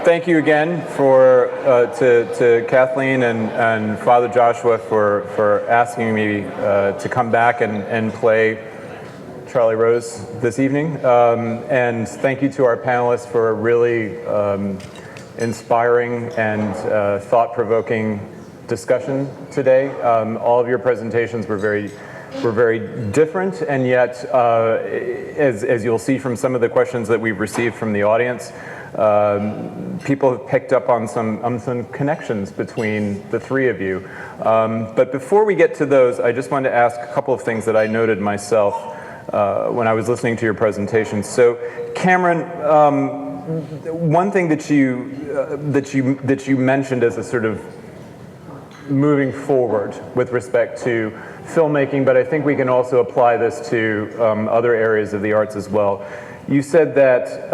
Thank you again to Kathleen and Father Joshua for asking me to come back and play Charlie Rose this evening. And thank you to our panelists for a really inspiring and thought-provoking discussion today. All of your presentations were very different, and yet, as you'll see from some of the questions that we've received from the audience, people have picked up on some connections between the three of you. But before we get to those, I just wanted to ask a couple of things that I noted myself when I was listening to your presentation. So, Cameron, one thing that you mentioned as a sort of moving forward with respect to filmmaking, but I think we can also apply this to other areas of the arts as well. You said that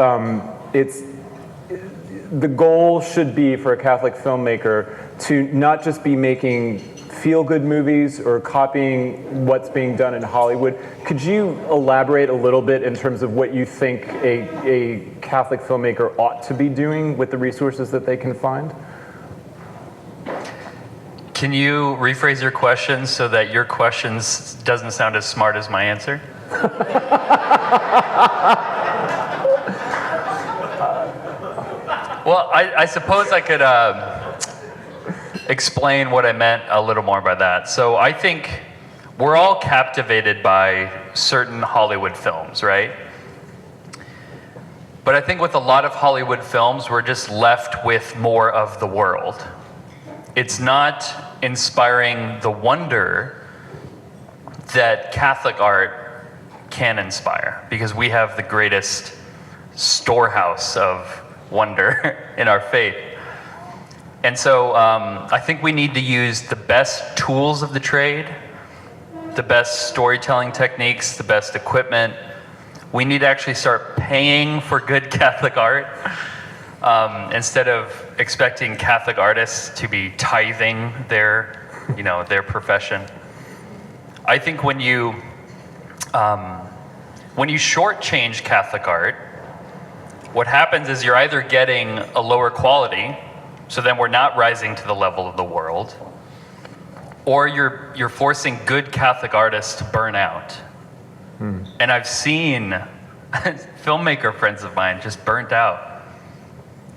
the goal should be for a Catholic filmmaker to not just be making feel-good movies or copying what's being done in Hollywood. Could you elaborate a little bit in terms of what you think a Catholic filmmaker ought to be doing with the resources that they can find? Can you rephrase your question so that your question doesn't sound as smart as my answer? Well, I suppose I could explain what I meant a little more by that. So I think we're all captivated by certain Hollywood films, right? But I think with a lot of Hollywood films, we're just left with more of the world. It's not inspiring the wonder that Catholic art can inspire, because we have the greatest storehouse of wonder in our faith. And so I think we need to use the best tools of the trade, the best storytelling techniques, the best equipment. We need to actually start paying for good Catholic art instead of expecting Catholic artists to be tithing their profession. I think when you shortchange Catholic art, what happens is you're either getting a lower quality, so then we're not rising to the level of the world, or you're forcing good Catholic artists to burn out. And I've seen filmmaker friends of mine just burnt out.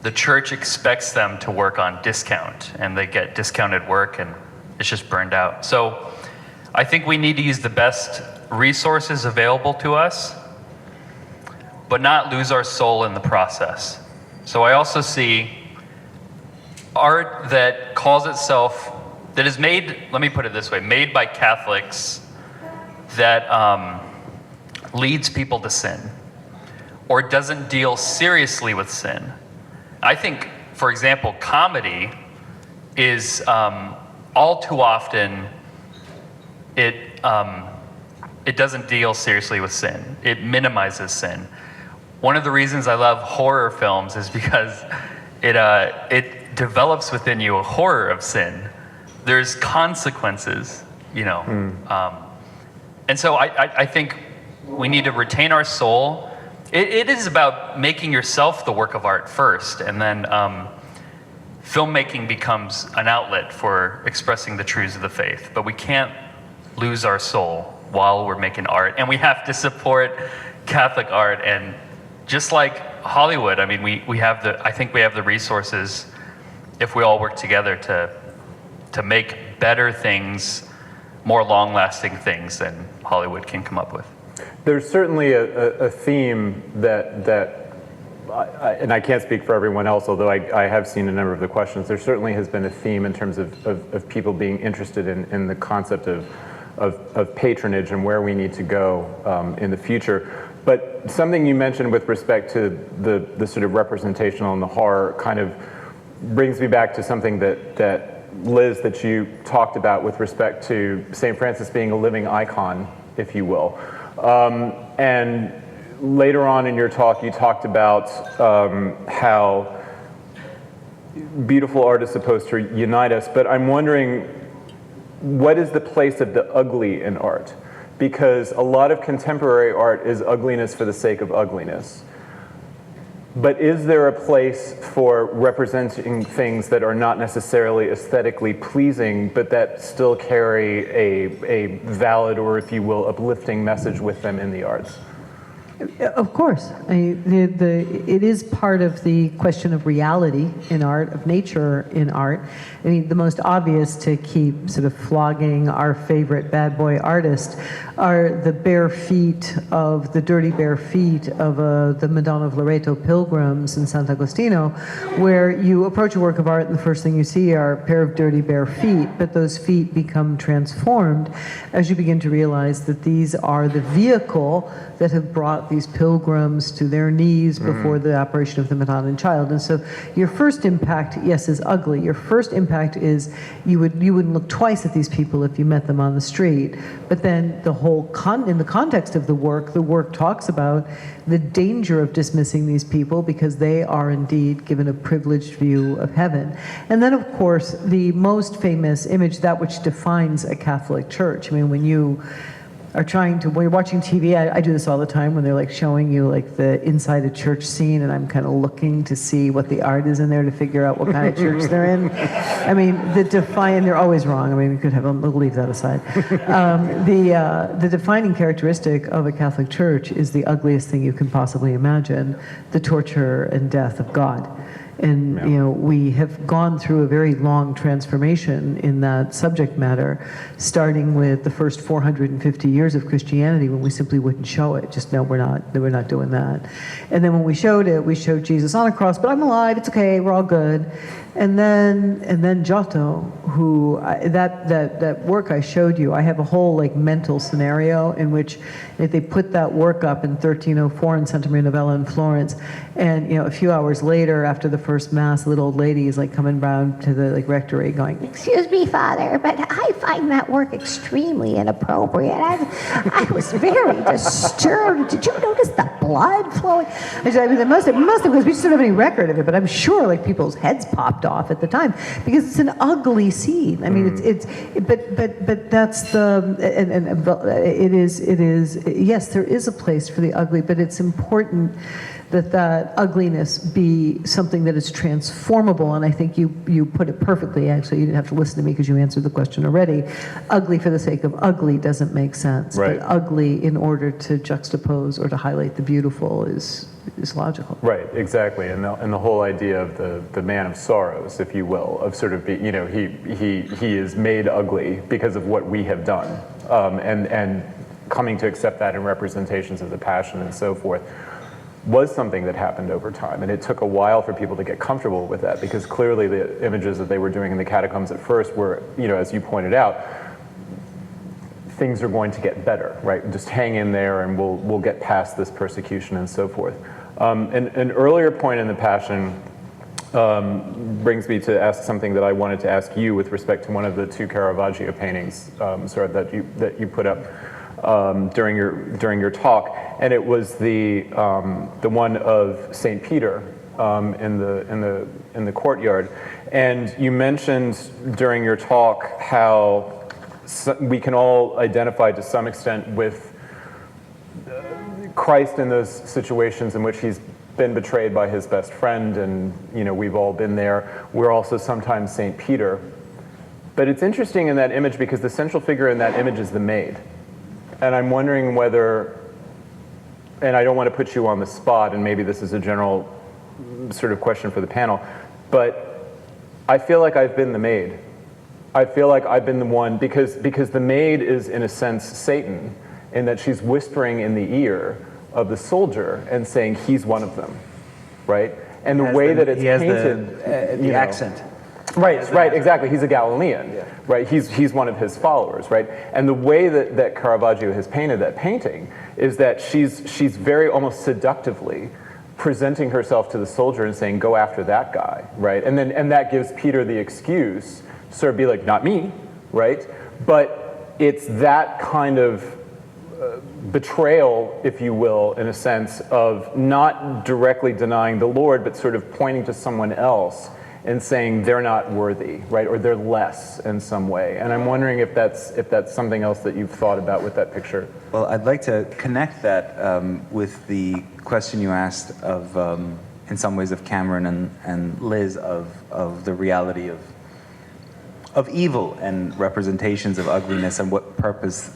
The church expects them to work on discount, and they get discounted work, and it's just burned out. So I think we need to use the best resources available to us, but not lose our soul in the process. So I also see art that calls itself, that is made, let me put it this way, made by Catholics that leads people to sin, or doesn't deal seriously with sin. I think, for example, comedy is all too often, it doesn't deal seriously with sin. It minimizes sin. One of the reasons I love horror films is because it develops within you a horror of sin. There's consequences, and so I think we need to retain our soul. It is about making yourself the work of art first, and then filmmaking becomes an outlet for expressing the truths of the faith. But we can't lose our soul while we're making art, and we have to support Catholic art. And just like Hollywood, I mean, I think we have the resources, if we all work together, to make better things, more long-lasting things than Hollywood can come up with. There's certainly a theme that and I can't speak for everyone else, although I have seen a number of the questions. There certainly has been a theme in terms of people being interested in the concept of patronage and where we need to go in the future. But something you mentioned with respect to the sort of representational and the horror kind of brings me back to something that Liz, that you talked about with respect to St. Francis being a living icon, if you will. And later on in your talk, you talked about how beautiful art is supposed to unite us, but I'm wondering, what is the place of the ugly in art? Because a lot of contemporary art is ugliness for the sake of ugliness. But is there a place for representing things that are not necessarily aesthetically pleasing, but that still carry a valid, or if you will, uplifting message with them in the arts? Of course. It is part of the question of reality in art, of nature in art. I mean, the most obvious, to keep sort of flogging our favorite bad boy artist, are the dirty bare feet of the Madonna of Loreto pilgrims in Sant'Agostino, where you approach a work of art and the first thing you see are a pair of dirty bare feet, but those feet become transformed as you begin to realize that these are the vehicle that have brought these pilgrims to their knees before the apparition of the Madonna child. And so your first impact, yes, is ugly. Your first impact is you wouldn't look twice at these people if you met them on the street. But then in the context of the work talks about the danger of dismissing these people because they are indeed given a privileged view of heaven. And then, of course, the most famous image, that which defines a Catholic church. I mean, when you're watching TV, I do this all the time when they're like showing you like the inside a church scene, and I'm kind of looking to see what the art is in there to figure out what kind of church they're in. I mean, they're always wrong. I mean, we'll leave that aside. The defining characteristic of a Catholic church is the ugliest thing you can possibly imagine: the torture and death of God. And we have gone through a very long transformation in that subject matter, starting with the first 450 years of Christianity, when we simply wouldn't show it. Just no, we're not doing that. And then when we showed it, we showed Jesus on a cross, but I'm alive, it's okay, we're all good. And then Giotto, who that work I showed you, I have a whole like mental scenario in which if they put that work up in 1304 in Santa Maria Novella in Florence, and a few hours later, after the first mass, the little old lady is like coming round to the like rectory going, "Excuse me, Father, but I find that work extremely inappropriate. I was very disturbed. Did you notice the blood flowing?" I mean, it must have, because we just don't have any record of it, but I'm sure like people's heads popped off at the time because it's an ugly scene. I mean, but that's it is yes, there is a place for the ugly, but it's important that ugliness be something that is transformable. And I think you put it perfectly. Actually, you didn't have to listen to me because you answered the question already. Ugly for the sake of ugly doesn't make sense. Right. But ugly in order to juxtapose or to highlight the beautiful is logical. Right, exactly, and the whole idea of the man of sorrows, if you will, of sort of he is made ugly because of what we have done, and coming to accept that in representations of the Passion and so forth, was something that happened over time, and it took a while for people to get comfortable with that, because clearly the images that they were doing in the catacombs at first were, as you pointed out, things are going to get better, right? Just hang in there and we'll get past this persecution and so forth. An earlier point in the Passion brings me to ask something that I wanted to ask you with respect to one of the two Caravaggio paintings, that you put up during your talk, and it was the one of Saint Peter in the courtyard. And you mentioned during your talk how we can all identify to some extent with Christ in those situations in which he's been betrayed by his best friend, and we've all been there. We're also sometimes Saint Peter. But it's interesting in that image because the central figure in that image is the maid. And I'm wondering whether, and I don't want to put you on the spot, and maybe this is a general sort of question for the panel, but I feel like I've been the maid. I feel like I've been the one, because the maid is in a sense Satan, in that she's whispering in the ear of the soldier and saying he's one of them, right? And the way that it's painted, the accent. Right, exactly. He's a Galilean, right? He's one of his followers, right? And the way that Caravaggio has painted that painting is that she's very almost seductively presenting herself to the soldier and saying, "Go after that guy," right? And that gives Peter the excuse to sort of be like, "Not me," right? But it's that kind of betrayal, if you will, in a sense of not directly denying the Lord, but sort of pointing to someone else and saying they're not worthy, right, or they're less in some way. And I'm wondering if that's something else that you've thought about with that picture. Well, I'd like to connect that with the question you asked of in some ways, of Cameron and Liz of the reality of evil and representations of ugliness and what purpose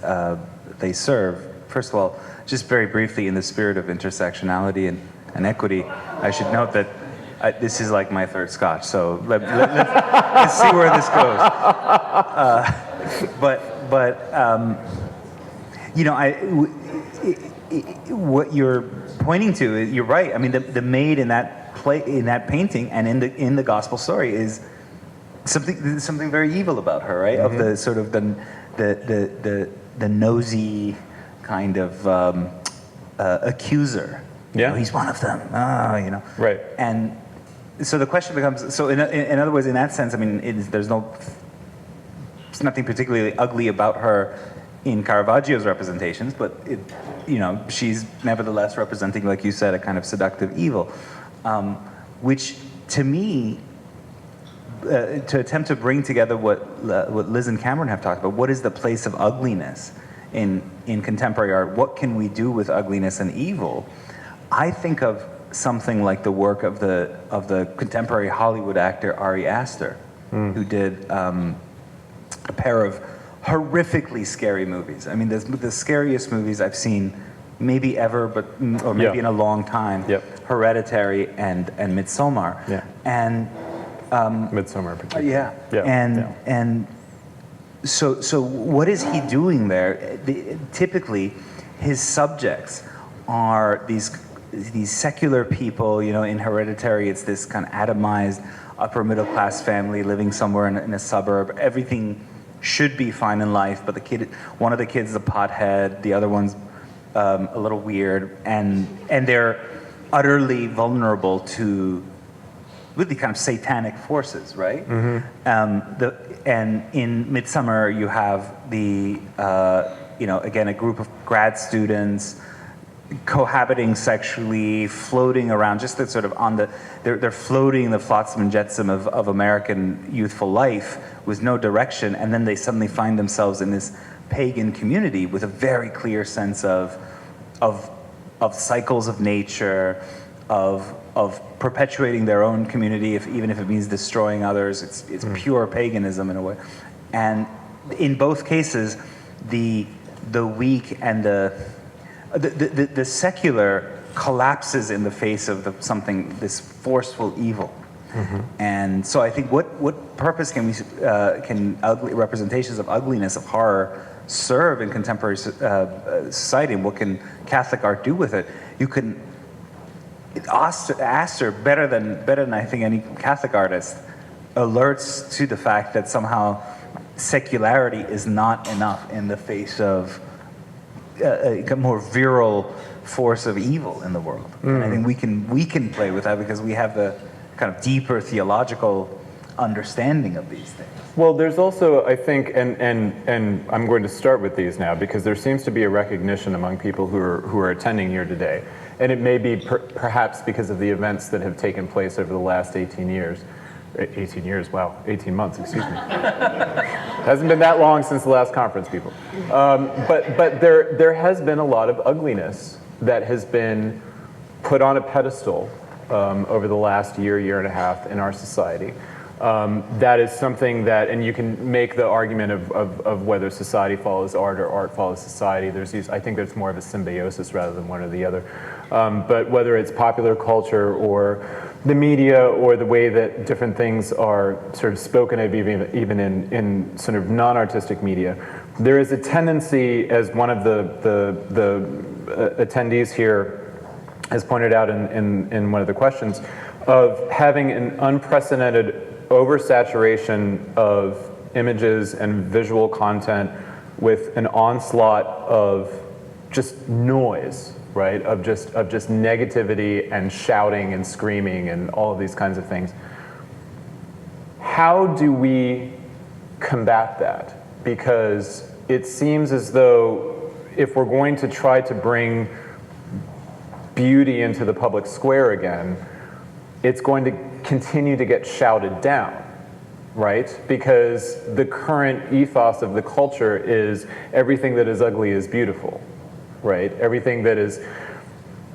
they serve. First of all, just very briefly, in the spirit of intersectionality and equity, I should note that this is like my third scotch, so let's see where this goes. You know, what you're pointing to, you're right. I mean, the maid in that painting and in the gospel story is something very evil about her, right? Mm-hmm. Of the sort of the nosy kind of accuser. Yeah, you know, he's one of them. You know. Right. And so the question becomes: so in other words, in that sense, I mean, there's nothing particularly ugly about her in Caravaggio's representations, but you know, she's nevertheless representing, like you said, a kind of seductive evil, which to me, to attempt to bring together what Liz and Cameron have talked about, what is the place of ugliness in contemporary art? What can we do with ugliness and evil? I think of something like the work of the contemporary Hollywood actor Ari Aster, who did a pair of horrifically scary movies. I mean, the scariest movies I've seen maybe ever, or maybe in a long time. Yep. Hereditary and Midsommar. Yeah. And Midsommar, particularly. Yeah. And so what is he doing there? Typically, his subjects are these secular people. You know, in Hereditary, it's this kind of atomized upper middle class family living somewhere in a suburb. Everything should be fine in life, but one of the kids is a pothead, the other one's a little weird, and they're utterly vulnerable to really kind of satanic forces, right? Mm-hmm. And in Midsommar, you have again, a group of grad students cohabiting sexually, floating around, just that sort of they're floating the flotsam and jetsam of American youthful life with no direction, and then they suddenly find themselves in this pagan community with a very clear sense of cycles of nature, of perpetuating their own community, even if it means destroying others. It's pure paganism in a way. And in both cases, the weak and the secular collapses in the face of this forceful evil. Mm-hmm. And so I think what purpose can ugly representations of ugliness, of horror, serve in contemporary society, and what can Catholic art do with it? You can Astor better than I think any Catholic artist alerts to the fact that somehow secularity is not enough in the face of a more virile force of evil in the world. And I think we can play with that because we have the kind of deeper theological understanding of these things. Well, there's also, I think, and I'm going to start with these now because there seems to be a recognition among people who are attending here today, and it may be perhaps because of the events that have taken place over the last 18 years. 18 years, wow, 18 months, excuse me. Hasn't been that long since the last conference, people. But there has been a lot of ugliness that has been put on a pedestal over the last year and a half in our society. That is something that, and you can make the argument of whether society follows art or art follows society. I think there's more of a symbiosis rather than one or the other. But whether it's popular culture or the media or the way that different things are sort of spoken of even in sort of non-artistic media, there is a tendency, as one of the attendees here has pointed out in one of the questions, of having an unprecedented oversaturation of images and visual content with an onslaught of just noise, right? Of just negativity and shouting and screaming and all of these kinds of things. How do we combat that? Because it seems as though if we're going to try to bring beauty into the public square again, it's going to continue to get shouted down, right? Because the current ethos of the culture is everything that is ugly is beautiful, right? Everything that is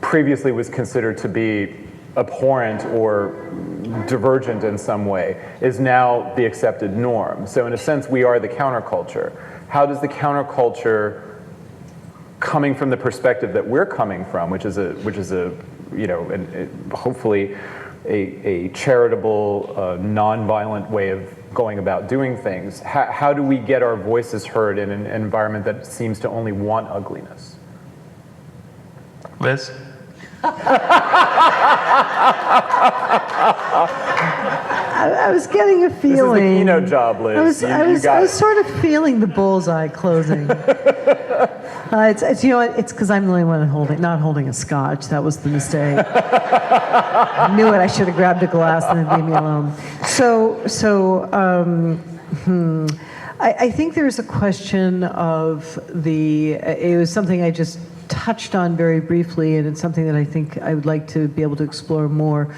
previously was considered to be abhorrent or divergent in some way is now the accepted norm. So in a sense, we are the counterculture. How does the counterculture, coming from the perspective that we're coming from, which is a hopefully a charitable, nonviolent way of going about doing things, how do we get our voices heard in an environment that seems to only want ugliness? Liz? I was getting a feeling. This is the keynote job, Liz. I was sort of feeling the bullseye closing. It's you know what? It's because I'm the only one not holding a scotch. That was the mistake. I knew it. I should have grabbed a glass and then leave me alone. I think there's a question of it was something I just touched on very briefly, and it's something that I think I would like to be able to explore more.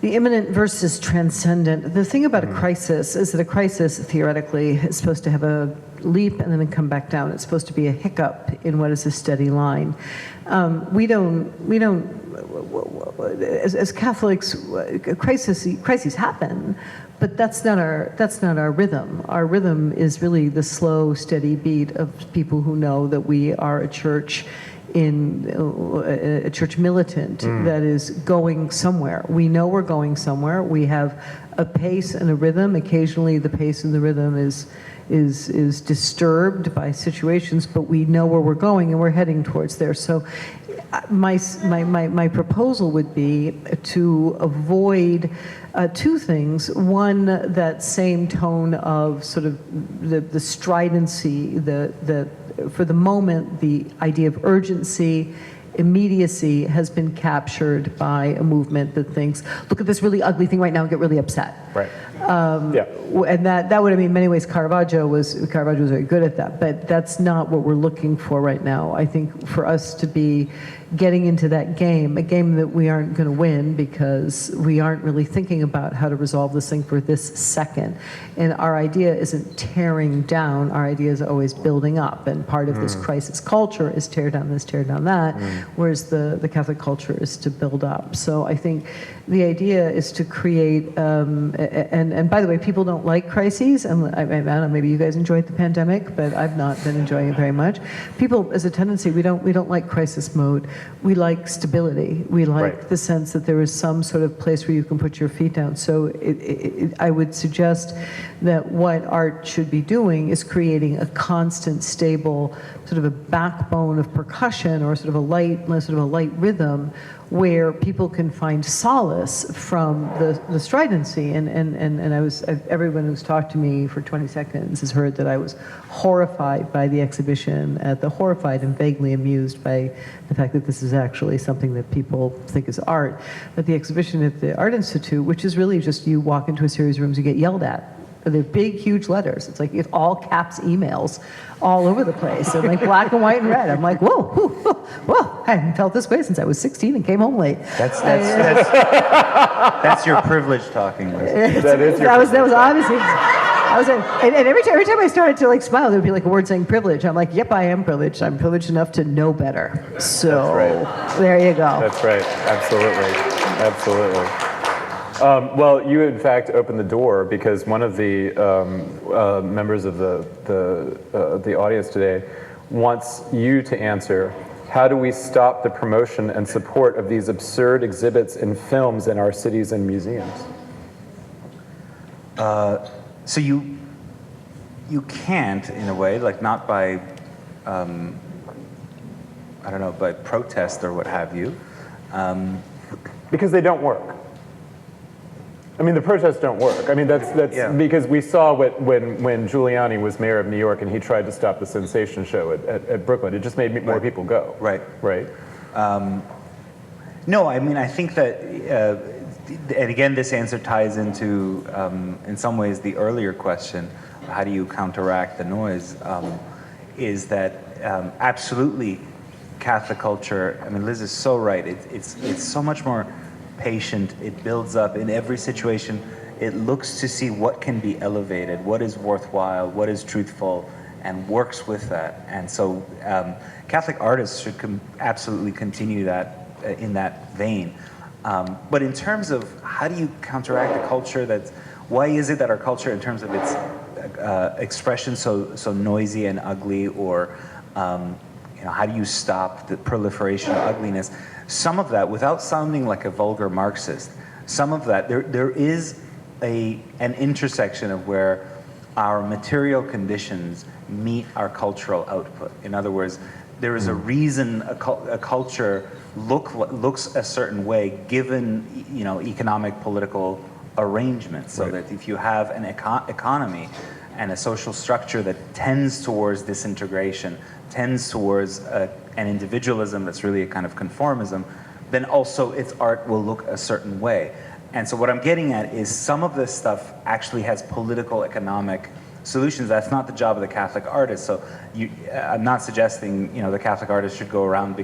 The imminent versus transcendent. The thing about a crisis is that a crisis, theoretically, is supposed to have a leap and then come back down. It's supposed to be a hiccup in what is a steady line. We don't, as Catholics, crises happen, but that's not our rhythm. Our rhythm is really the slow, steady beat of people who know that we are a church a church militant that is going somewhere. We know we're going somewhere. We have a pace and a rhythm. Occasionally the pace and the rhythm is disturbed by situations, but we know where we're going and we're heading towards there. So my proposal would be to avoid two things. One, that same tone of sort of the stridency, for the moment, the idea of urgency, immediacy has been captured by a movement that thinks, look at this really ugly thing right now and get really upset. Right. And that would, I mean, in many ways, Caravaggio was very good at that, but that's not what we're looking for right now. I think for us to be getting into that game, a game that we aren't going to win because we aren't really thinking about how to resolve this thing for this second. And our idea isn't tearing down, our idea is always building up. And part of this crisis culture is tear down this, tear down that, whereas the Catholic culture is to build up. So I think the idea is to create, and by the way, people don't like crises, and I don't know, maybe you guys enjoyed the pandemic, but I've not been enjoying it very much. People, as a tendency, we don't like crisis mode. We like stability. We like the sense that there is some sort of place where you can put your feet down. So I would suggest that what art should be doing is creating a constant, stable, sort of a backbone of percussion or sort of a light rhythm where people can find solace from the stridency. And everyone who's talked to me for 20 seconds has heard that I was horrified by the exhibition, horrified and vaguely amused by the fact that this is actually something that people think is art. But the exhibition at the Art Institute, which is really just you walk into a series of rooms, you get yelled at. They're big, huge letters. It's like all caps emails all over the place, and like black and white and red. I'm like, whoa, whoa, whoa, whoa. I haven't felt this way since I was 16 and came home late. That's your privilege talking, Liz. That was obviously. And every time I started to like smile, there would be like a word saying privilege. I'm like, yep, I am privileged. I'm privileged enough to know better. So there you go. That's right. Absolutely. Well, you in fact opened the door because one of the members of the audience today wants you to answer, how do we stop the promotion and support of these absurd exhibits and films in our cities and museums? So you can't, in a way, like not by, by protest or what have you. Because they don't work. I mean, the protests don't work. I mean, that's because we saw when Giuliani was mayor of New York and he tried to stop the sensation show at Brooklyn. It just made more people go. Right. No, I mean, I think that, and again, this answer ties into, in some ways, the earlier question, how do you counteract the noise, is that absolutely Catholic culture, I mean, Liz is so right, it's so much more patient, it builds up in every situation. It looks to see what can be elevated, what is worthwhile, what is truthful, and works with that. And so Catholic artists should absolutely continue that in that vein. But in terms of how do you counteract a culture why is it that our culture, in terms of its expression, so noisy and ugly, or how do you stop the proliferation of ugliness? Some of that, without sounding like a vulgar Marxist, some of that, there is an intersection of where our material conditions meet our cultural output. In other words, there is a reason a culture looks a certain way given economic, political arrangements. So that if you have an economy and a social structure that tends towards disintegration, tends towards an individualism that's really a kind of conformism, then also its art will look a certain way. And so what I'm getting at is some of this stuff actually has political, economic solutions. That's not the job of the Catholic artist. So I'm not suggesting the Catholic artist should go around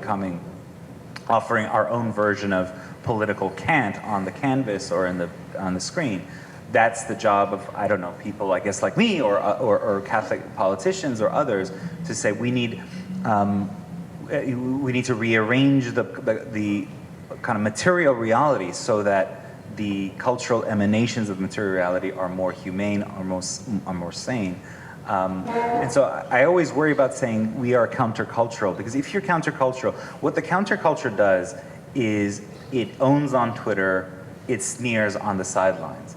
offering our own version of political cant on the canvas or on the screen. That's the job of, I don't know, people I guess like me or Catholic politicians or others to say we need to rearrange the kind of material reality so that the cultural emanations of materiality are more humane, are more sane. And so I always worry about saying we are countercultural, because if you're countercultural, what the counterculture does is it owns on Twitter, it sneers on the sidelines.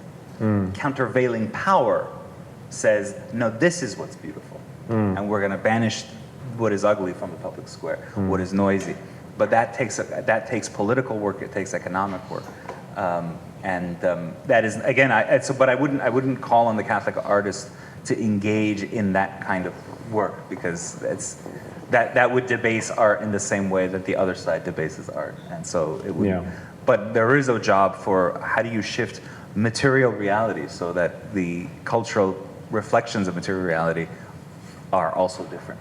Countervailing power says, no, this is what's beautiful. And we're going to banish what is ugly from the public square, what is noisy. But that takes political work, it takes economic work. That is, again, but I wouldn't call on the Catholic artist to engage in that kind of work, because that would debase art in the same way that the other side debases art. And so it would. Yeah. But there is a job for how do you shift material reality so that the cultural reflections of material reality are also different.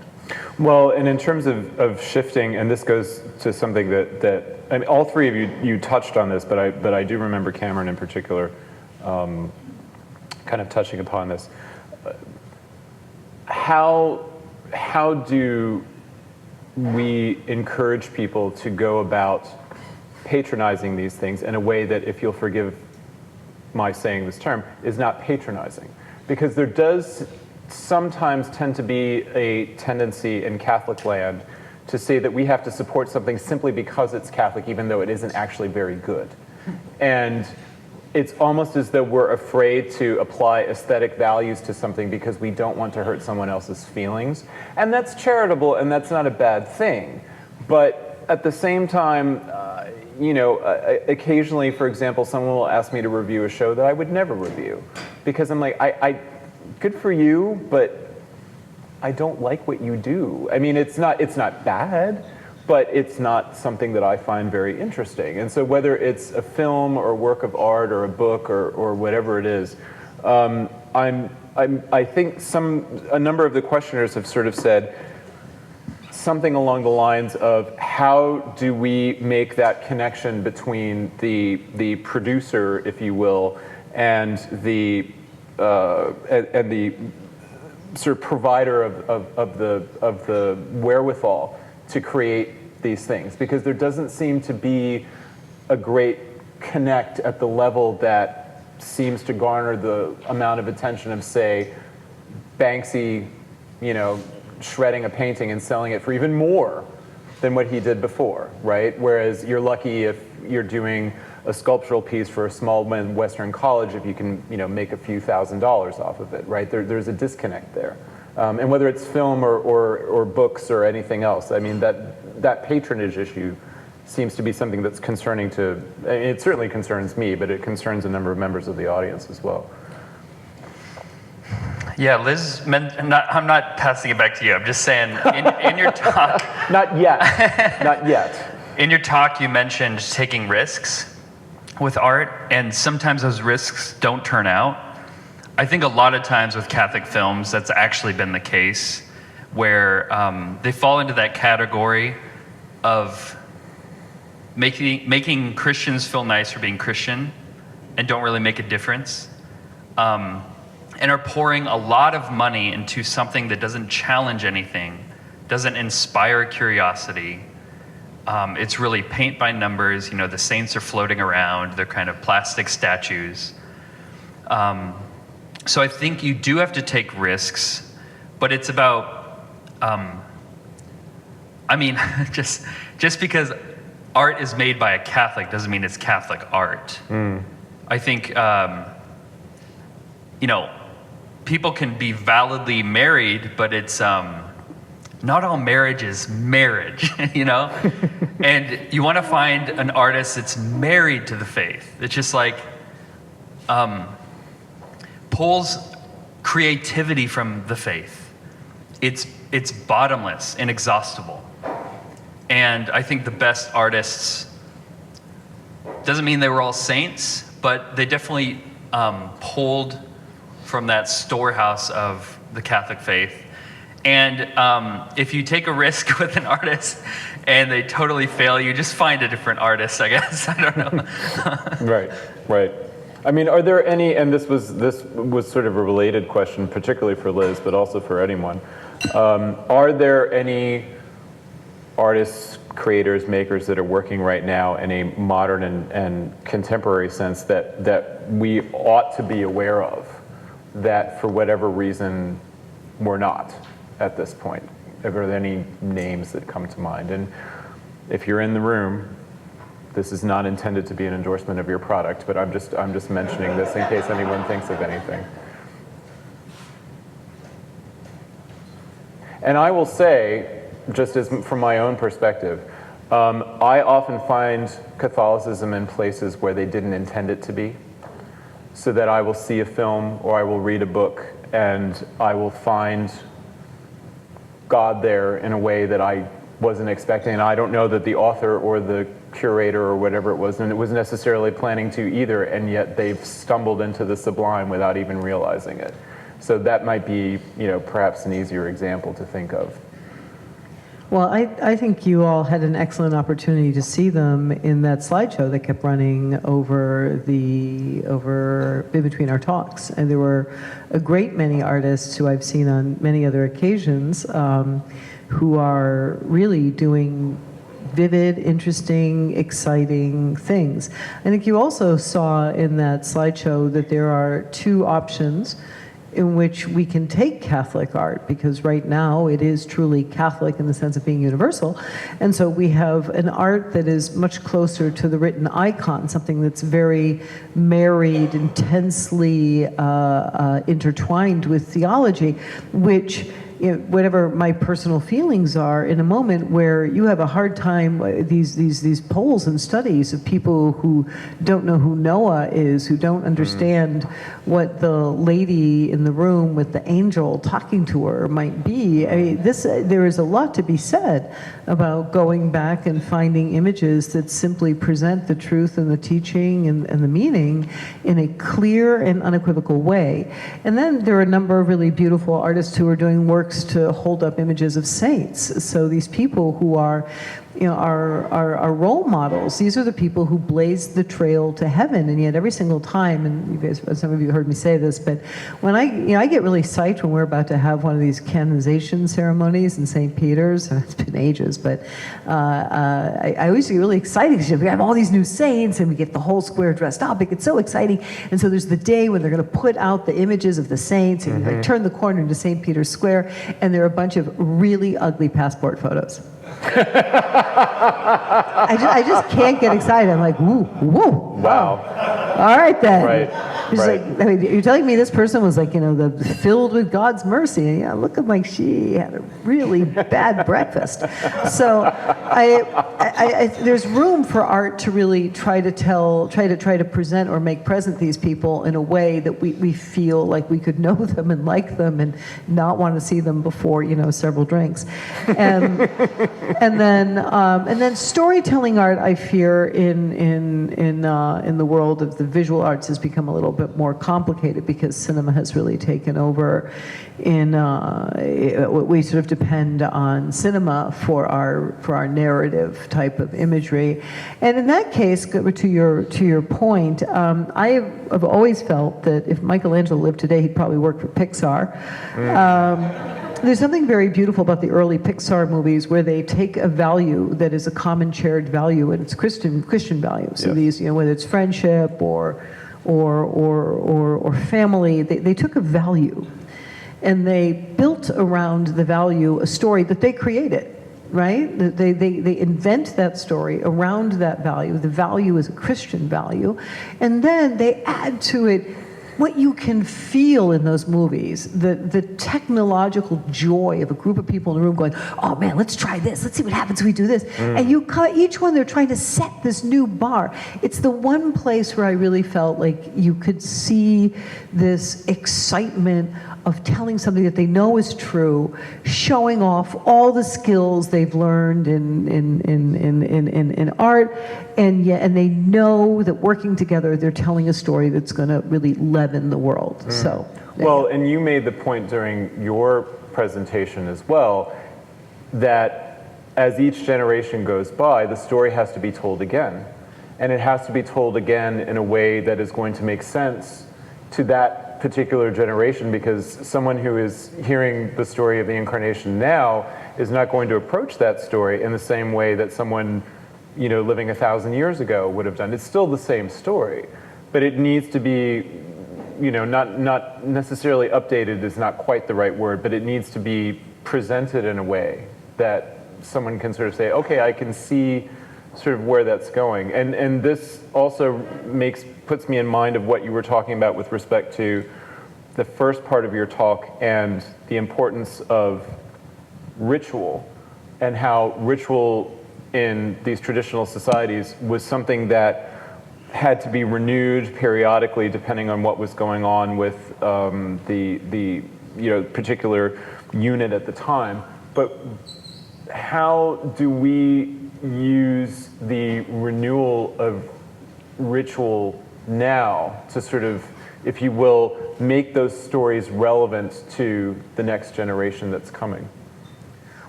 Well, and in terms of shifting, and this goes to something that I mean, all three of you touched on this, but I do remember Cameron in particular kind of touching upon this. How do we encourage people to go about patronizing these things in a way that, if you'll forgive my saying this term, is not patronizing? Because there does sometimes tend to be a tendency in Catholic land to say that we have to support something simply because it's Catholic, even though it isn't actually very good. And it's almost as though we're afraid to apply aesthetic values to something because we don't want to hurt someone else's feelings. And that's charitable, and that's not a bad thing. But at the same time, occasionally, for example, someone will ask me to review a show that I would never review, because I'm like, good for you, but I don't like what you do. I mean, it's not bad, but it's not something that I find very interesting. And so whether it's a film or a work of art or a book or whatever it is, I think a number of the questioners have sort of said something along the lines of, how do we make that connection between the producer, if you will, and the sort of provider of the wherewithal to create these things? Because there doesn't seem to be a great connect at the level that seems to garner the amount of attention of, say, Banksy, shredding a painting and selling it for even more than what he did before, right? Whereas you're lucky if you're doing a sculptural piece for a small Western college if you can, make a few $1,000s off of it, right? There's a disconnect there. And whether it's film or books or anything else, I mean, that patronage issue seems to be something that's concerning to, it certainly concerns me, but it concerns a number of members of the audience as well. Yeah, Liz, I'm not passing it back to you. I'm just saying, in your talk. Not yet. Not yet. In your talk, you mentioned taking risks with art, and sometimes those risks don't turn out. I think a lot of times with Catholic films, that's actually been the case, where they fall into that category of making Christians feel nice for being Christian and don't really make a difference. And are pouring a lot of money into something that doesn't challenge anything, doesn't inspire curiosity, It's really paint by numbers. You know, the saints are floating around. They're kind of plastic statues. So I think you do have to take risks, but it's about, I mean, just because art is made by a Catholic doesn't mean it's Catholic art. I think, you know, people can be validly married, but it's not all marriage is marriage, you know? And you want to find an artist that's married to the faith. It's just like pulls creativity from the faith. It's bottomless, inexhaustible. And I think the best artists, doesn't mean they were all saints, but they definitely pulled from that storehouse of the Catholic faith. And if you take a risk with an artist and they totally fail, you just find a different artist, I guess. I don't know. Right. I mean, are there any, and this was sort of a related question, particularly for Liz, but also for anyone. Are there any artists, creators, makers that are working right now in a modern and contemporary sense that we ought to be aware of, that for whatever reason we're not at this point? Are there any names that come to mind? And if you're in the room, this is not intended to be an endorsement of your product, but I'm just mentioning this in case anyone thinks of anything. And I will say, just as from my own perspective, I often find Catholicism in places where they didn't intend it to be, so that I will see a film or I will read a book and I will find God there in a way that I wasn't expecting. And I don't know that the author or the curator or whatever it was, and it was necessarily planning to either, and yet they've stumbled into the sublime without even realizing it. So that might be, you know, perhaps an easier example to think of. Well, I think you all had an excellent opportunity to see them in that slideshow that kept running over in between our talks. And there were a great many artists who I've seen on many other occasions who are really doing vivid, interesting, exciting things. I think you also saw in that slideshow that there are two options in which we can take Catholic art, because right now it is truly Catholic in the sense of being universal. And so we have an art that is much closer to the written icon, something that's very married, intensely intertwined with theology, which, you know, whatever my personal feelings are, in a moment where you have a hard time, these polls and studies of people who don't know who Noah is, who don't understand what the lady in the room with the angel talking to her might be. I mean, there is a lot to be said about going back and finding images that simply present the truth and the teaching and the meaning in a clear and unequivocal way. And then there are a number of really beautiful artists who are doing works to hold up images of saints. So these people who are, you know, are role models. These are the people who blazed the trail to heaven, and yet every single time, and you guys, some of you heard me say this, but when I get really psyched when we're about to have one of these canonization ceremonies in St. Peter's, and it's been ages, but I always get really excited because we have all these new saints and we get the whole square dressed up. It gets so exciting. And so there's the day when they're going to put out the images of the saints, and you turn the corner into St. Peter's Square, and there are a bunch of really ugly passport photos. I just can't get excited. I'm like, woo, woo. Wow. All right then. Right. Like, I mean, you're telling me this person was like, you know, filled with God's mercy, and yeah, look like she had a really bad breakfast. So there's room for art to really try to present or make present these people in a way that we feel like we could know them and like them and not want to see them before, you know, several drinks. And then storytelling art, I fear, in the world of the visual arts has become a little bit more complicated because cinema has really taken over. We sort of depend on cinema for our narrative type of imagery, and in that case, to your point, I have always felt that if Michelangelo lived today, he'd probably work for Pixar. There's something very beautiful about the early Pixar movies where they take a value that is a common shared value, and it's Christian value. So Yes. these, whether it's friendship or family, they took a value and they built around the value a story that they created. Right? They invent that story around that value. The value is a Christian value. And then they add to it what you can feel in those movies, the technological joy of a group of people in a room going, oh man, let's try this. Let's see what happens if we do this. And each one, they're trying to set this new bar. It's the one place where I really felt like you could see this excitement of telling something that they know is true, showing off all the skills they've learned in art, and they know that working together, they're telling a story that's going to really leaven the world. So, Well, and you made the point during your presentation as well that as each generation goes by, the story has to be told again. And it has to be told again in a way that is going to make sense to that particular generation, because someone who is hearing the story of the incarnation now is not going to approach that story in the same way that someone, living 1,000 years ago would have done. It's still the same story, but it needs to be, not necessarily updated is not quite the right word, but it needs to be presented in a way that someone can sort of say, okay, I can see sort of where that's going. And this also puts me in mind of what you were talking about with respect to the first part of your talk and the importance of ritual, and how ritual in these traditional societies was something that had to be renewed periodically depending on what was going on with the particular unit at the time. But how do we use the renewal of ritual now to sort of, if you will, make those stories relevant to the next generation that's coming?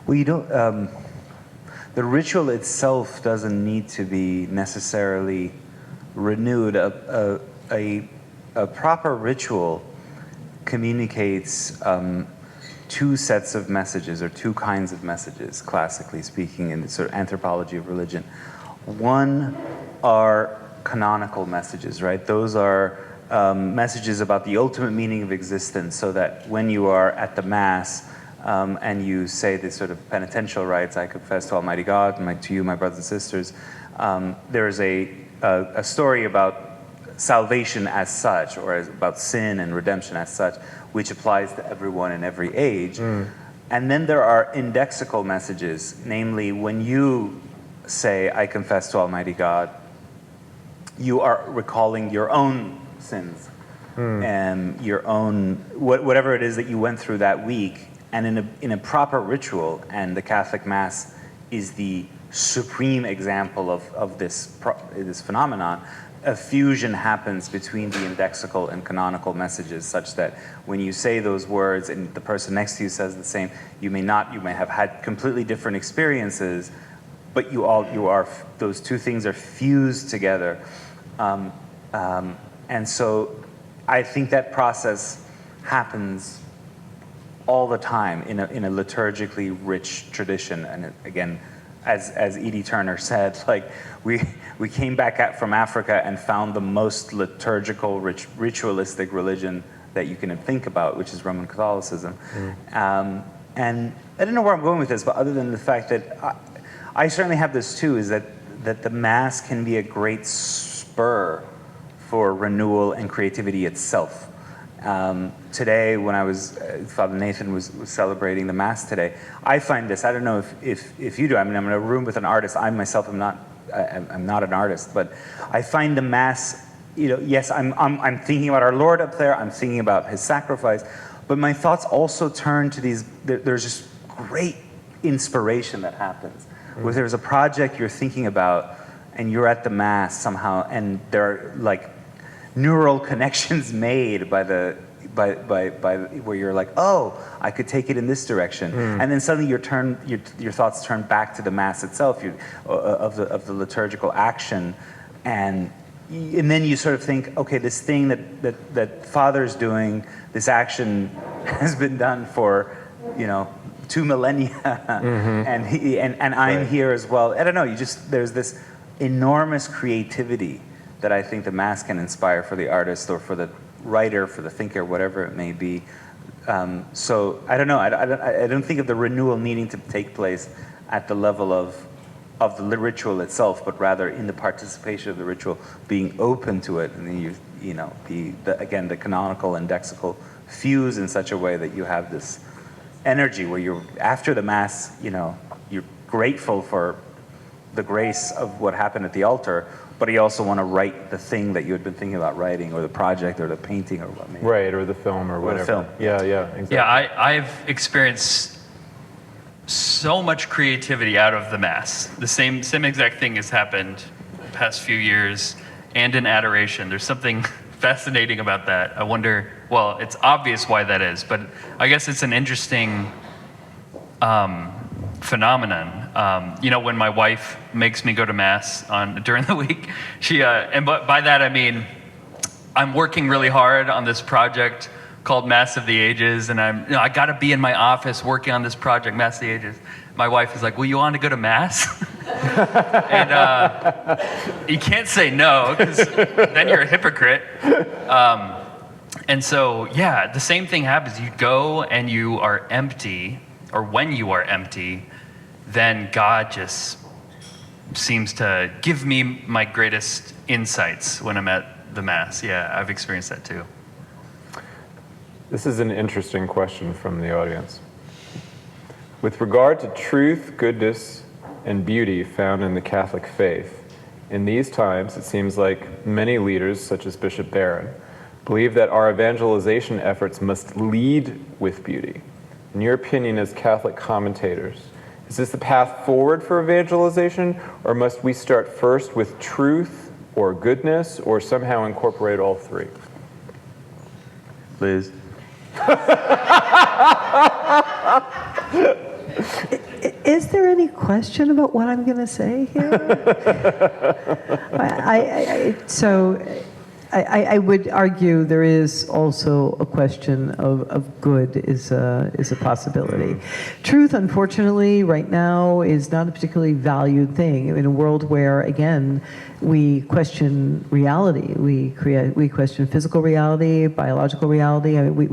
Well, you don't. The ritual itself doesn't need to be necessarily renewed. A proper ritual communicates two sets of messages, or two kinds of messages, classically speaking, in the sort of anthropology of religion. One are canonical messages, right? Those are messages about the ultimate meaning of existence, so that when you are at the Mass and you say this sort of penitential rites, I confess to Almighty God, and to you, my brothers and sisters, there is a story about salvation as such, or about sin and redemption as such, which applies to everyone in every age. And then there are indexical messages, namely when you say, I confess to Almighty God, you are recalling your own sins and your own, whatever it is that you went through that week. And in a proper ritual, and the Catholic Mass is the supreme example of this phenomenon, a fusion happens between the indexical and canonical messages, such that when you say those words and the person next to you says the same, you may have had completely different experiences, but those two things are fused together. And so I think that process happens all the time in a liturgically rich tradition. And again, as Edie Turner said, like we came back from Africa and found the most liturgical, ritualistic religion that you can think about, which is Roman Catholicism. And I don't know where I'm going with this, but other than the fact that I certainly have this too, is that the Mass can be a great spur for renewal and creativity itself. Today, when Father Nathan was celebrating the Mass today, I find this, I don't know if you do, I mean, I'm in a room with an artist, I myself am not an artist, but I find the Mass, yes, I'm thinking about our Lord up there, I'm thinking about his sacrifice, but my thoughts also turn to there's just great inspiration that happens. Where there's a project you're thinking about, and you're at the Mass somehow, and there are like neural connections made by where you're like, oh, I could take it in this direction, and then suddenly your thoughts turn back to the Mass itself, of the liturgical action, and then you sort of think, okay, this thing that Father's doing, this action has been done for 2 millennia, and I'm here as well. I don't know. There's this enormous creativity that I think the Mass can inspire for the artist or for the writer, for the thinker, whatever it may be. So I don't know. I don't think of the renewal needing to take place at the level of the ritual itself, but rather in the participation of the ritual, being open to it, and then the canonical and lexical fuse in such a way that you have this energy where you're after the Mass, you're grateful for the grace of what happened at the altar, but you also want to write the thing that you had been thinking about writing, or the project, or the painting, or what. Right, or the film, or whatever. The film. Yeah, exactly. Yeah, I've experienced so much creativity out of the Mass. The same exact thing has happened the past few years, and in adoration. There's something fascinating about that. I wonder, well, it's obvious why that is, but I guess it's an interesting phenomenon. When my wife makes me go to Mass during the week, by that I mean, I'm working really hard on this project called Mass of the Ages, and I got to be in my office working on this project, Mass of the Ages. My wife is like, "Well, you want to go to Mass?" And you can't say no, because then you're a hypocrite. And so, yeah, the same thing happens. You go and you are empty, or when you are empty, then God just seems to give me my greatest insights when I'm at the Mass. Yeah, I've experienced that too. This is an interesting question from the audience. With regard to truth, goodness, and beauty found in the Catholic faith, in these times it seems like many leaders, such as Bishop Barron, believe that our evangelization efforts must lead with beauty. In your opinion as Catholic commentators, is this the path forward for evangelization, or must we start first with truth or goodness, or somehow incorporate all three? Liz? Is there any question about what I'm going to say here? I would argue there is also a question of good is a possibility. Truth, unfortunately, right now is not a particularly valued thing in a world where, again, we question reality. We question physical reality, biological reality. I mean,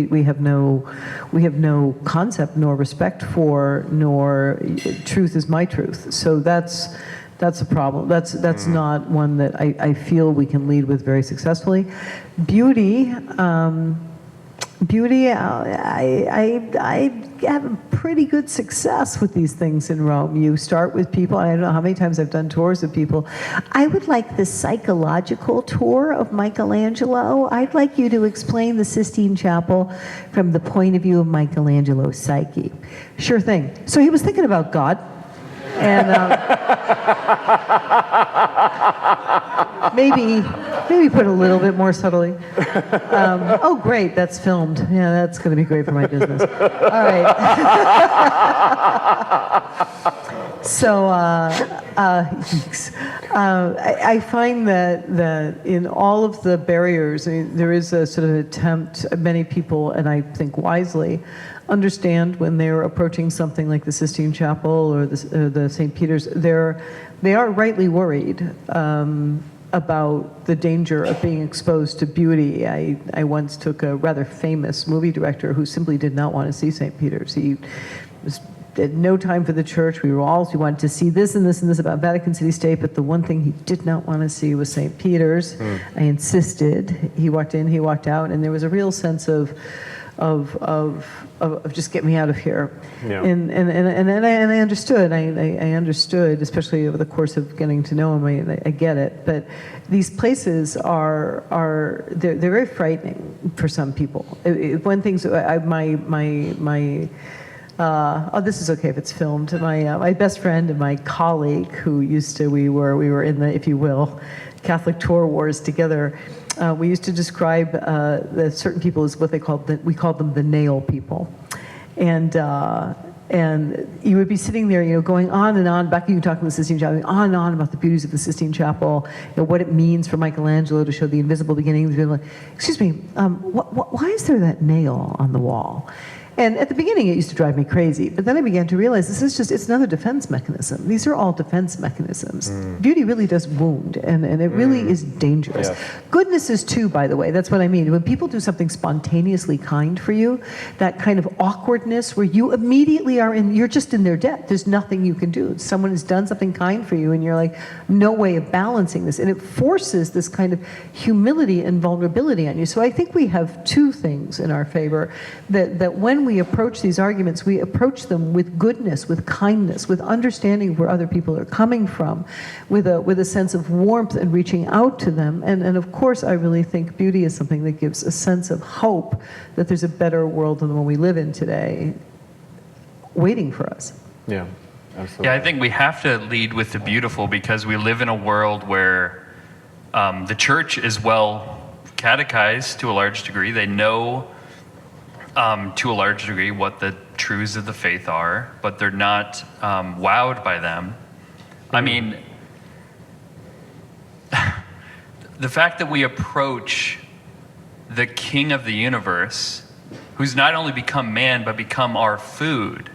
we have no concept nor respect for, nor truth is my truth. So that's a problem. That's not one that I feel we can lead with very successfully. Beauty, I have pretty good success with these things in Rome. You start with people, I don't know how many times I've done tours with people. I would like the psychological tour of Michelangelo. I'd like you to explain the Sistine Chapel from the point of view of Michelangelo's psyche. Sure thing. So he was thinking about God. And maybe put a little bit more subtly. Oh, great, that's filmed. Yeah, that's going to be great for my business. All right. So, I find that in all of the barriers, there is a sort of attempt, many people, and I think wisely, understand when they're approaching something like the Sistine Chapel or the St. Peter's, they are rightly worried about the danger of being exposed to beauty. I once took a rather famous movie director who simply did not want to see St. Peter's. He had no time for the church. He wanted to see this and this and this about Vatican City State, but the one thing he did not want to see was St. Peter's. I insisted. He walked in, he walked out, and there was a real sense of just get me out of here. Yeah. And I understood. I understood, especially over the course of getting to know him. I get it. But these places they're very frightening for some people. One thing, this is okay if it's filmed. My best friend and my colleague, who we were in the, if you will, Catholic tour wars together. We used to describe certain people as what we called them the nail people, and you would be sitting there, going on and on. Back when you were talking about the Sistine Chapel, on and on about the beauties of the Sistine Chapel, what it means for Michelangelo to show the invisible beginnings. Like, excuse me, why is there that nail on the wall? And at the beginning, it used to drive me crazy. But then I began to realize it's another defense mechanism. These are all defense mechanisms. Beauty really does wound, and it really is dangerous. Yes. Goodness is too, by the way. That's what I mean. When people do something spontaneously kind for you, that kind of awkwardness where you immediately you're just in their debt. There's nothing you can do. Someone has done something kind for you, and you're like, no way of balancing this. And it forces this kind of humility and vulnerability on you. So I think we have two things in our favor, that when we approach these arguments, we approach them with goodness, with kindness, with understanding where other people are coming from, with a sense of warmth and reaching out to them. And of course, I really think beauty is something that gives a sense of hope that there's a better world than the one we live in today waiting for us. Yeah, absolutely. Yeah, I think we have to lead with the beautiful because we live in a world where the church is well catechized to a large degree. They know to a large degree what the truths of the faith are, but they're not wowed by them. I mean, the fact that we approach the King of the universe, who's not only become man, but become our food,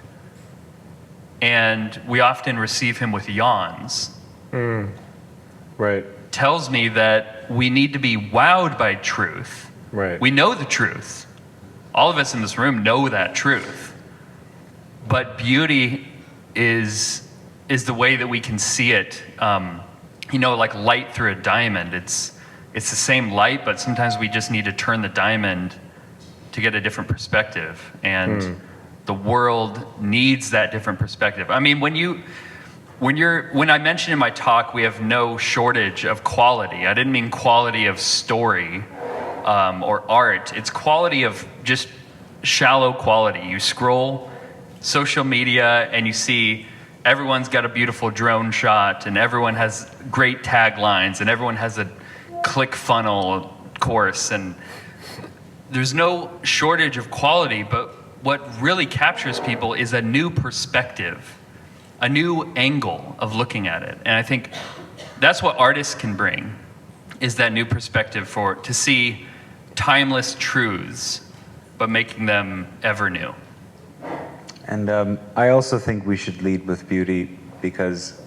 and we often receive him with yawns, Right. tells me that we need to be wowed by truth. Right. We know the truth. All of us in this room know that truth. But beauty is the way that we can see it. Like light through a diamond. It's the same light, but sometimes we just need to turn the diamond to get a different perspective. And the world needs that different perspective. I mean, when I mentioned in my talk, we have no shortage of quality. I didn't mean quality of story or art. It's quality of just shallow quality. You scroll social media and you see everyone's got a beautiful drone shot and everyone has great taglines and everyone has a ClickFunnels course, and there's no shortage of quality, but what really captures people is a new perspective, a new angle of looking at it. And I think that's what artists can bring, is that new perspective to see timeless truths, but making them ever new. And I also think we should lead with beauty because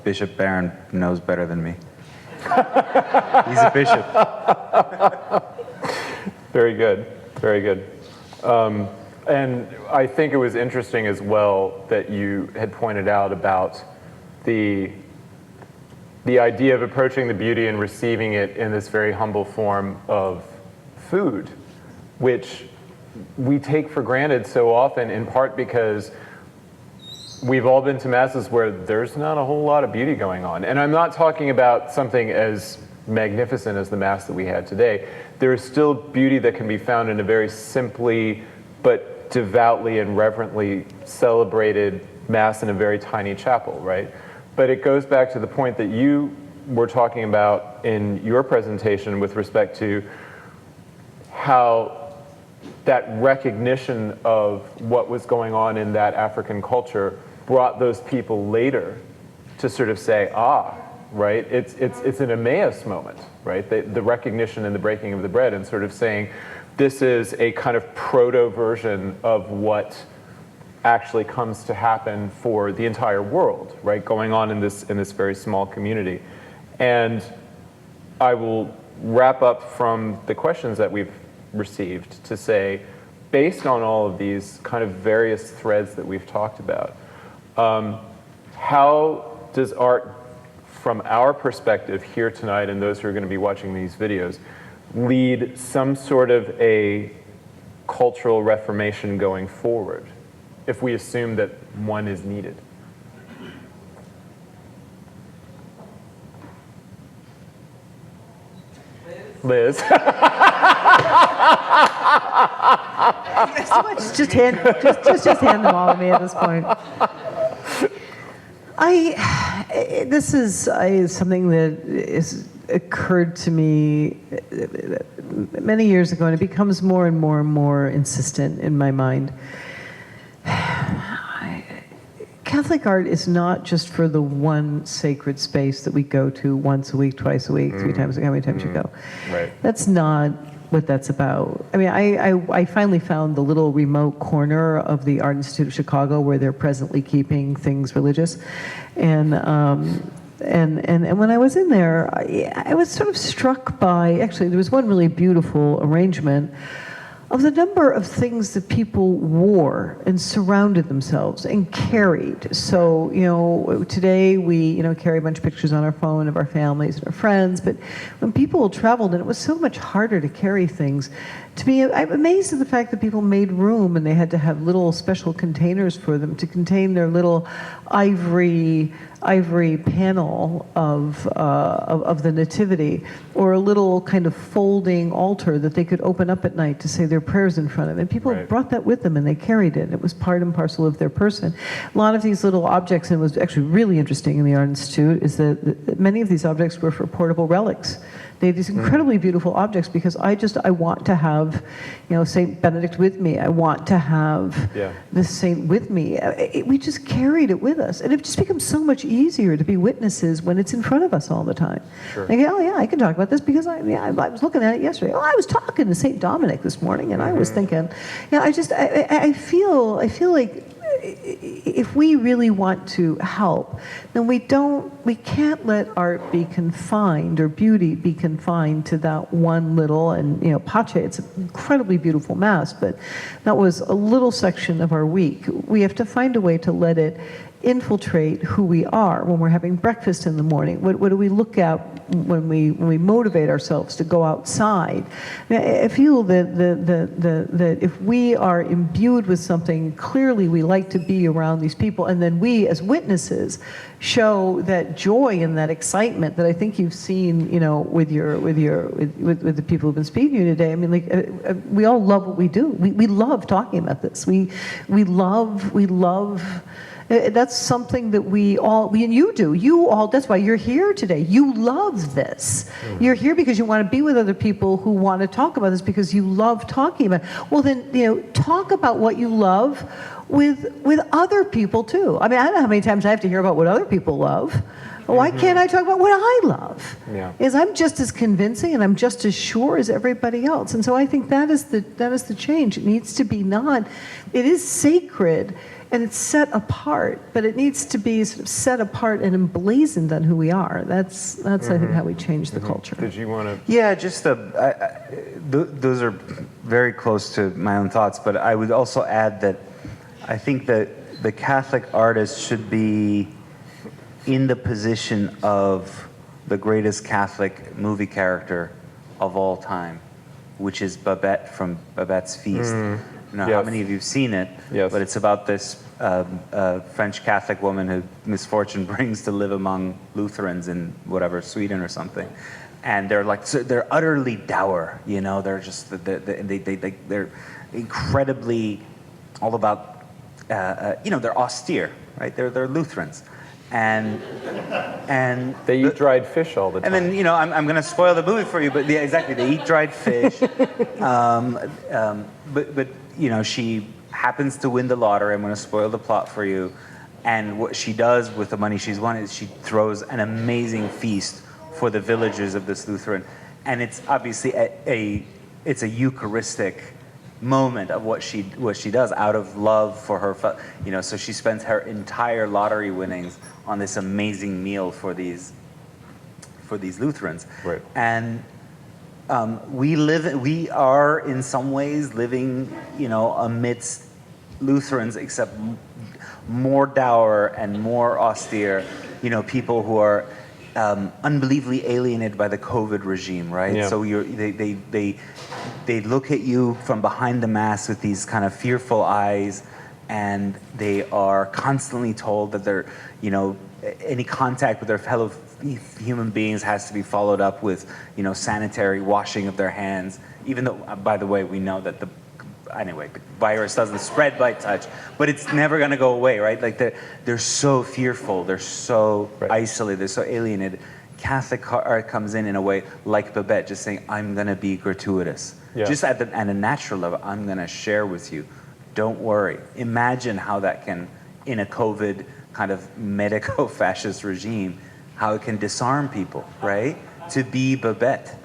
Bishop Barron knows better than me. He's a bishop. Very good, very good. And I think it was interesting as well that you had pointed out about the idea of approaching the beauty and receiving it in this very humble form of food, which we take for granted so often, in part because we've all been to masses where there's not a whole lot of beauty going on. And I'm not talking about something as magnificent as the mass that we had today. There is still beauty that can be found in a very simply but devoutly and reverently celebrated mass in a very tiny chapel, right? But it goes back to the point that you were talking about in your presentation with respect to how that recognition of what was going on in that African culture brought those people later to sort of say, right? It's an Emmaus moment, right? The recognition and the breaking of the bread and sort of saying, this is a kind of proto version of what actually comes to happen for the entire world, right? Going on in this very small community. And I will wrap up from the questions that we've received to say, based on all of these kind of various threads that we've talked about, how does art, from our perspective here tonight and those who are going to be watching these videos, lead some sort of a cultural reformation going forward, if we assume that one is needed? Liz? Just hand them all to me at this point. This is something that is occurred to me many years ago, and it becomes more and more and more insistent in my mind. Catholic art is not just for the one sacred space that we go to once a week, twice a week, 3 times a week, how many times you go. Right. That's not what that's about. I mean, I finally found the little remote corner of the Art Institute of Chicago where they're presently keeping things religious, and when I was in there, I was sort of struck by, actually, there was one really beautiful arrangement of the number of things that people wore and surrounded themselves and carried. So, today we, carry a bunch of pictures on our phone of our families and our friends, but when people traveled, and it was so much harder to carry things, to me, I'm amazed at the fact that people made room and they had to have little special containers for them to contain their little ivory panel of the Nativity, or a little kind of folding altar that they could open up at night to say their prayers in front of. And people brought that with them and they carried it. It was part and parcel of their person. A lot of these little objects, and it was actually really interesting in the Art Institute, is that many of these objects were for portable relics. They have these incredibly beautiful objects because I want to have, Saint Benedict with me. I want to have this saint with me. We just carried it with us. And it just becomes so much easier to be witnesses when it's in front of us all the time. Sure. Like, oh yeah, I can talk about this because I was looking at it yesterday. Oh, I was talking to Saint Dominic this morning and I was thinking, I feel like if we really want to help, then we can't let art be confined or beauty be confined to that one little, and Pace, it's an incredibly beautiful mass, but that was a little section of our week. We have to find a way to let it infiltrate who we are when we're having breakfast in the morning. What do we look at when we motivate ourselves to go outside? I feel that if we are imbued with something, clearly we like to be around these people, and then we as witnesses show that joy and that excitement that I think you've seen, with the people who've been speaking to you today. I mean, we all love what we do. We love talking about this. We love. That's something that and you do. That's why you're here today. You love this. You're here because you want to be with other people who want to talk about this because you love talking about it. Well, then, talk about what you love with other people too. I mean, I don't know how many times I have to hear about what other people love. Why can't I talk about what I love? Yeah. Is I'm just as convincing and I'm just as sure as everybody else. And so I think that is the change. It needs to be it is sacred and it's set apart, but it needs to be sort of set apart and emblazoned on who we are. That's I think how we change the culture. Did you want to? Yeah, just those are very close to my own thoughts, but I would also add that I think that the Catholic artist should be in the position of the greatest Catholic movie character of all time, which is Babette from Babette's Feast. How many of you have seen it? Yes. But it's about this French Catholic woman who misfortune brings to live among Lutherans in Sweden or something, and they're utterly dour. They're just they're incredibly all about. They're austere, right? They're Lutherans. And they eat dried fish all the time. And then I'm going to spoil the movie for you, but exactly, they eat dried fish. But she happens to win the lottery. I'm going to spoil the plot for you. And what she does with the money she's won is she throws an amazing feast for the villagers of this Lutheran, and it's obviously it's a Eucharistic moment of what she does out of love for her, so she spends her entire lottery winnings on this amazing meal for these Lutherans. Right. And we are in some ways living, amidst Lutherans, except more dour and more austere, people who are unbelievably alienated by the COVID regime, right? Yeah. So they look at you from behind the mask with these kind of fearful eyes, and they are constantly told that they're, any contact with their fellow human beings has to be followed up with, sanitary washing of their hands. Even though, by the way, we know that the virus doesn't spread by touch, but it's never going to go away, right? Like they're so fearful, they're so isolated, they're so alienated. Catholic art comes in a way like Babette, just saying, I'm going to be gratuitous. Yeah. Just at a natural level, I'm going to share with you. Don't worry. Imagine how that can, in a COVID kind of medico-fascist regime, how it can disarm people, right? To be Babette.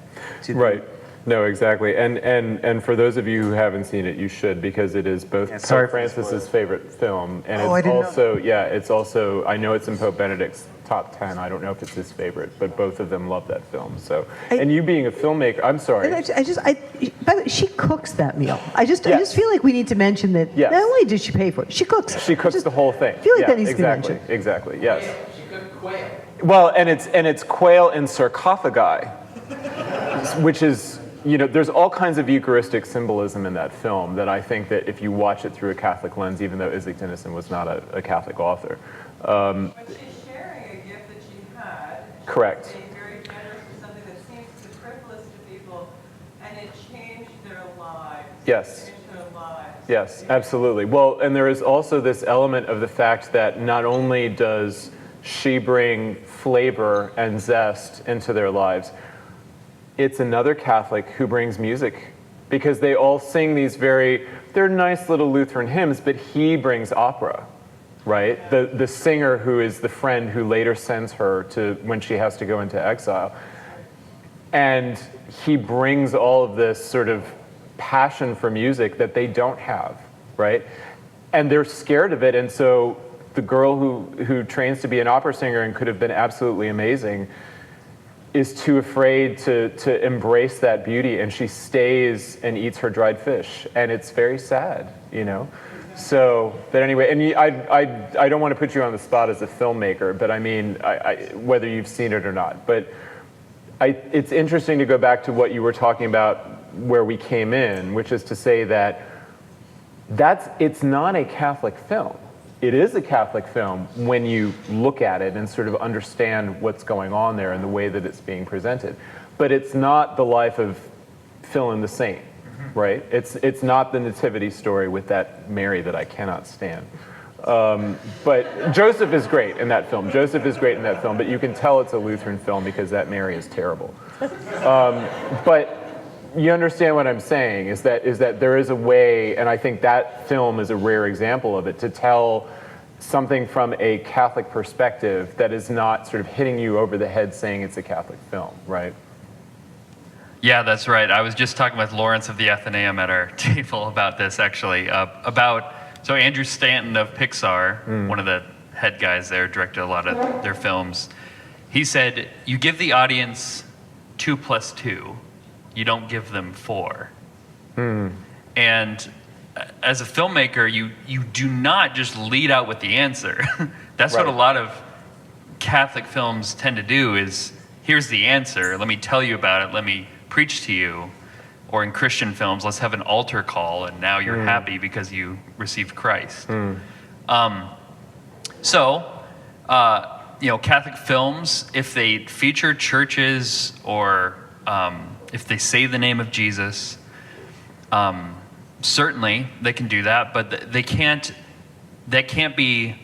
Right. No, exactly. And for those of you who haven't seen it, you should, because it is both Yeah, sorry Pope for the Francis's favorite film, and Oh, I it's didn't know also, yeah, it's also, I know it's in Pope Benedict's top 10. I don't know if it's his favorite, but both of them love that film. So, and you being a filmmaker, I'm sorry. By the way, she cooks that meal. I just Yes. feel like we need to mention that Yes. not only did she pay for it, she cooks it. She cooks the whole thing. I feel like Yeah, that needs to be exactly, mentioned. exactly, yes. She cooked quail. Well, and it's quail in sarcophagi, which is, you know, there's all kinds of Eucharistic symbolism in that film that I think that if you watch it through a Catholic lens, even though Isaac Dinesen was not a Catholic author. But she's sharing a gift that she had. Correct. Being very generous with something that seems superfluous to people, and it changed their lives. Yes. It changed their lives. Yes, absolutely. Well, and there is also this element of the fact that not only does she bring flavor and zest into their lives, it's another Catholic who brings music, because they all sing these they're nice little Lutheran hymns, but he brings opera, right? The singer who is the friend who later sends her to when she has to go into exile. And he brings all of this sort of passion for music that they don't have, right? And they're scared of it, and so the girl who trains to be an opera singer and could have been absolutely amazing is too afraid to embrace that beauty, and she stays and eats her dried fish, and it's very sad, you know. So, but anyway, and I don't want to put you on the spot as a filmmaker, but I mean, whether you've seen it or not, but it's interesting to go back to what you were talking about where we came in, which is to say that it's not a Catholic film. It is a Catholic film when you look at it and sort of understand what's going on there and the way that it's being presented. But it's not the life of Phil and the Saint, right? It's not the nativity story with that Mary that I cannot stand. But Joseph is great in that film. Joseph is great in that film, but you can tell it's a Lutheran film because that Mary is terrible. But you understand what I'm saying, is that there is a way, and I think that film is a rare example of it, to tell something from a Catholic perspective that is not sort of hitting you over the head saying it's a Catholic film, right? Yeah, that's right. I was just talking with Lawrence of the Athenaeum at our table about this, actually. So Andrew Stanton of Pixar, one of the head guys there, directed a lot of their films. He said, you give the audience 2 + 2. You don't give them 4. And as a filmmaker, you do not just lead out with the answer. That's Right. what a lot of Catholic films tend to do is, here's the answer, let me tell you about it, let me preach to you. Or in Christian films, let's have an altar call and now you're happy because you received Christ. Catholic films, if they feature churches or if they say the name of Jesus, certainly they can do that, but they can't be,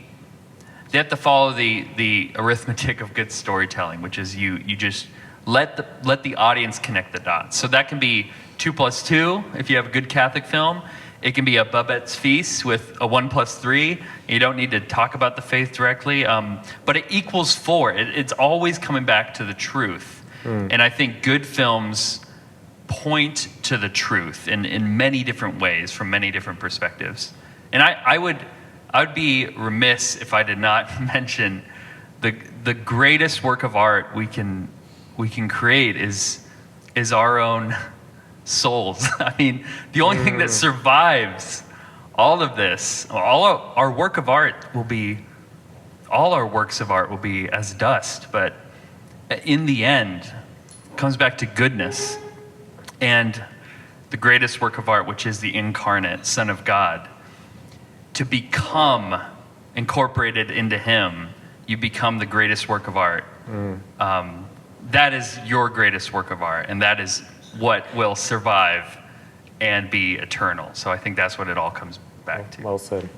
they have to follow the arithmetic of good storytelling, which is you just let the audience connect the dots. So that can be 2 + 2 if you have a good Catholic film. It can be a Babette's Feast with a 1 + 3. You don't need to talk about the faith directly, but it equals 4. It's always coming back to the truth. And I think good films point to the truth in many different ways, from many different perspectives. And I would be remiss if I did not mention the greatest work of art we can create is our own souls. I mean, the only thing that survives all of this, all our works of art will be as dust, but in the end, it comes back to goodness. And the greatest work of art, which is the incarnate Son of God, to become incorporated into Him, you become the greatest work of art. That is your greatest work of art, and that is what will survive and be eternal. So I think that's what it all comes back to. Well said.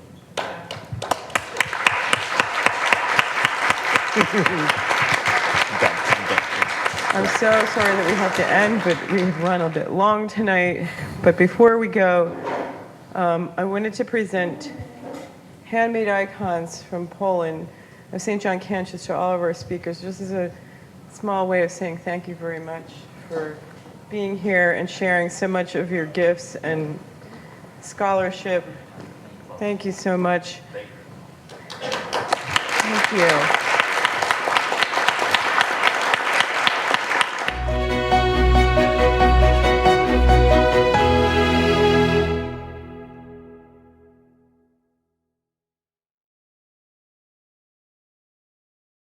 I'm so sorry that we have to end, but we've run a bit long tonight. But before we go, I wanted to present handmade icons from Poland of St. John Cantius to all of our speakers, just as a small way of saying thank you very much for being here and sharing so much of your gifts and scholarship. Thank you so much. Thank you.